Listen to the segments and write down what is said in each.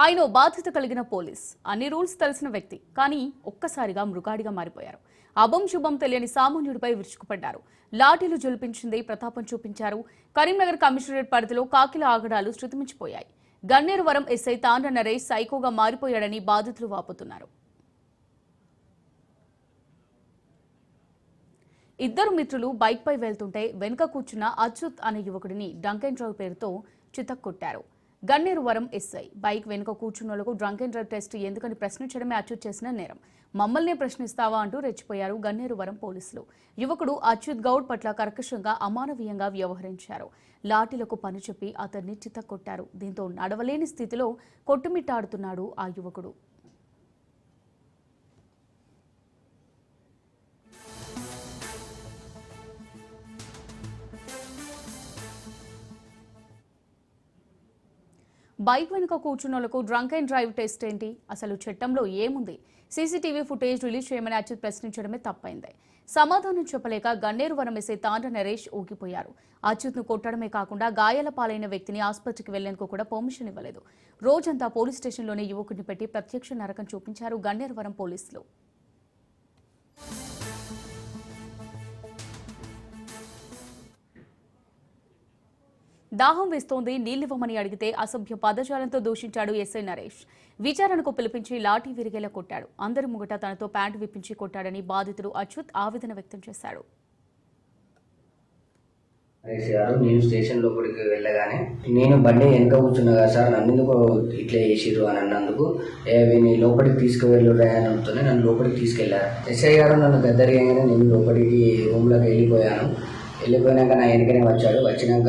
ఆయన బాధ్యత కలిగిన పోలీస్, అన్ని రూల్స్ తెలిసిన వ్యక్తి, కానీ ఒక్కసారిగా మృగాడిగా మారిపోయారు. అభం శుభం తెలియని సామాన్యుడిపై విరుచుకుపడ్డారు. లాఠీలు జొలిపించింది, ప్రతాపం చూపించారు. కరీంనగర్ కమిషనరేట్ పరిధిలో కాకిల ఆగడాలు శృతిమించిపోయాయి. గన్నేరువరం ఎస్ఐ తాండ్ర నరేష్ సైకోగా మారిపోయాడని బాధితులు వాపోతున్నారు. ఇద్దరు మిత్రులు బైక్పై వెళ్తుంటే వెనుక కూర్చున్న అచ్యుత్ అనే యువకుడిని డ్రంక్ అండ్ డ్రైవ్ పేరుతో చితక్కొట్టారు. గన్నేరువరం ఎస్ఐ బైక్ వెనుక కూర్చున్నోళ్లకు డ్రంక్ అండ్ డ్రైవ్ టెస్ట్ ఎందుకని ప్రశ్నించడమే అచ్యుత్ చేసిన నేరం. మమ్మల్నే ప్రశ్నిస్తావా అంటూ రెచ్చిపోయారు గన్నేరువరం పోలీసులు. యువకుడు అచ్యుత్ గౌడ్ పట్ల కర్కశంగా అమానవీయంగా వ్యవహరించారు. లాఠీలకు పని చెప్పి అతన్ని చితక్కొట్టారు. దీంతో నడవలేని స్థితిలో కొట్టుమిట్టాడుతున్నాడు ఆ యువకుడు. బైక్ వెనుక కూర్చున్నోళ్లకు డ్రంక్ అండ్ డ్రైవ్ టెస్ట్ ఏంటి? అసలు చట్టంలో ఏముంది? సీసీటీవీ ఫుటేజ్ రిలీజ్ చేయమని అచ్యుత్ ప్రశ్నించడమే తప్పైంది. సమాధానం చెప్పలేక గన్నేరువరం ఎస్ఐ తాండ్ర నరేష్ ఊగిపోయారు. అచ్యుత్ను కొట్టడమే కాకుండా గాయాల పాలైన వ్యక్తిని ఆసుపత్రికి వెళ్లేందుకు కూడా పర్మిషన్ ఇవ్వలేదు. రోజంతా పోలీస్ స్టేషన్లోనే యువకుడిని పెట్టి ప్రత్యక్ష నరకం చూపించారు గన్నేరువరం పోలీసులు. దాహం వేస్తోంది, నీళ్లివ్వమని అడిగితే అసభ్య పదజాలంతో దూషించాడు ఎస్ఐ నరేష్. విచారణకు పిలిపించి లాఠీ విరిగేలా కొట్టాడు. అందరి ముంగట తనతో ప్యాంటు విప్పించి కొట్టాడని బాధితుడు అచ్యుత్ ఆవేదన వ్యక్తం చేశాడు. నేను స్టేషన్ లోపలికి వెళ్ళగానే నేను బండి వెనక కూర్చున్నా కదా సార్, నన్ను ఎందుకు ఇట్లా చేసిరు అని అన్నందుకు నీ లోపలికి తీసుకువెళ్ళు రాయడంతోనే నన్ను లోపలికి తీసుకెళ్లారు. ఎస్ఐ గారు నన్ను గద్దరిగానే నేను లోపలికి రూమ్లోకి వెళ్ళిపోయినాక నా వెనకనే వచ్చాడు. వచ్చినాక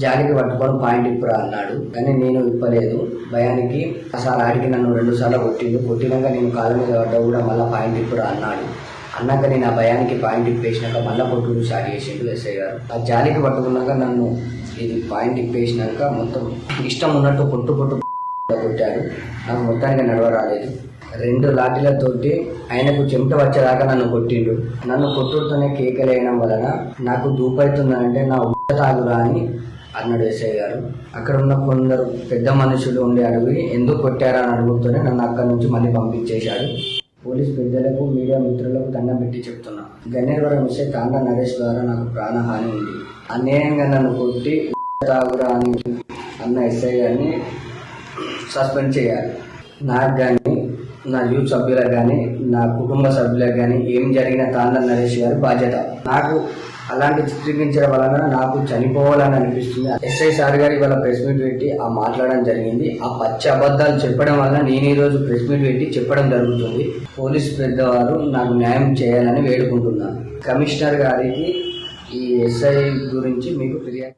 జాలికి పట్టుకొని పాయింట్ ఇప్పురా అన్నాడు, కానీ నేను ఇప్పలేదు. భయానికి సార్ ఆడికి నన్ను 2 సార్లు కొట్టినాక నేను కాళ్ళ మీద పడ్డా కూడా మళ్ళీ పాయింట్ ఇప్పురా అన్నాడు. అన్నాక నేను ఆ భయానికి పాయింట్ ఇప్పేసినాక మళ్ళీ కొట్టుడు స్టార్ట్ చేసిండు ఎస్ఐ గారు. ఆ జాలికి పట్టుకున్నాక నన్ను ఇది పాయింట్ ఇప్పేసినాక మొత్తం ఇష్టం ఉన్నట్టు కొట్టాడు. నాకు మొత్తానికి నడవ రాలేదు. 2 లాఠీలతోటి ఆయనకు చెమట వచ్చేదాకా నన్ను కొట్టిండు. నన్ను కొట్టుడుతోనే కేకలు వేయడం వలన నాకు దూపైతుందంటే నా తాగురా అని అన్నాడు ఎస్ఐ గారు. అక్కడ ఉన్న కొందరు పెద్ద మనుషులు ఉండి అడిగి ఎందుకు కొట్టారా అని అడుగుతూనే నన్ను అక్కడి నుంచి మళ్ళీ పంపించేశాడు. పోలీస్ పెద్దలకు, మీడియా మిత్రులకు దండం పెట్టి చెప్తున్నా, గన్నేరువరం ఎస్ఐ తాండ్ర నరేష్ ద్వారా నాకు ప్రాణహాని ఉంది. అన్యాయంగా నన్ను కొట్టి తాగురా అని అన్న ఎస్ఐ గారిని సస్పెండ్ చేయాలి. నాకు కానీ, నా యూత్ సభ్యులకు కానీ, నా కుటుంబ సభ్యులకు కానీ ఏం జరిగిన తాండ్ర నరేష్ గారు బాధ్యత. నాకు అలాంటి చిత్రీకరించడం వలన నాకు చనిపోవాలని అనిపిస్తుంది. ఎస్ఐ సార్ గారు ఇవాళ ప్రెస్ మీట్ పెట్టి మాట్లాడడం జరిగింది. ఆ పచ్చి అబద్ధాలు చెప్పడం వల్ల నేను ఈరోజు ప్రెస్ మీట్ పెట్టి చెప్పడం జరుగుతుంది. పోలీస్ పెద్దవారు నాకు న్యాయం చేయాలని వేడుకుంటున్నాను. కమిషనర్ గారికి ఈ ఎస్ఐ గురించి మీకు ఫిర్యాదు.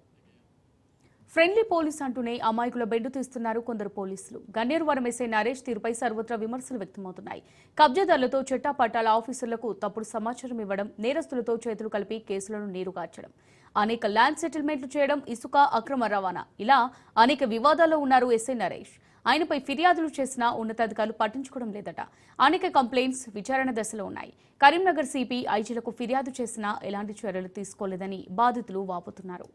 ఫ్రెండ్లీ పోలీస్ అంటూనే అమాయకుల బెడ్డు తీస్తున్నారు కొందరు పోలీసులు. గన్నేరువరం ఎస్ఐ నరేష్ తీరుపై సర్వత్రా విమర్శలు వ్యక్తమవుతున్నాయి. కబ్జాదారులతో చట్టాపట్టాల ఆఫీసర్లకు తప్పుడు సమాచారం ఇవ్వడం, నేరస్తులతో చేతులు కలిపి కేసులను నీరుగార్చడం, అనేక ల్యాండ్ సెటిల్మెంట్లు చేయడం, ఇసుక అక్రమ రవాణా, ఇలా అనేక వివాదాల్లో ఉన్నారు ఎస్ఐ నరేష్. ఆయనపై ఫిర్యాదులు చేసినా ఉన్నతాధికారులు పట్టించుకోవడం లేదట. అనేక కంప్లైంట్స్ విచారణ దశలో ఉన్నాయి. కరీంనగర్ సిపి, ఐజీలకు ఫిర్యాదు చేసినా ఎలాంటి చర్యలు తీసుకోలేదని బాధితులు వాపోతున్నారు.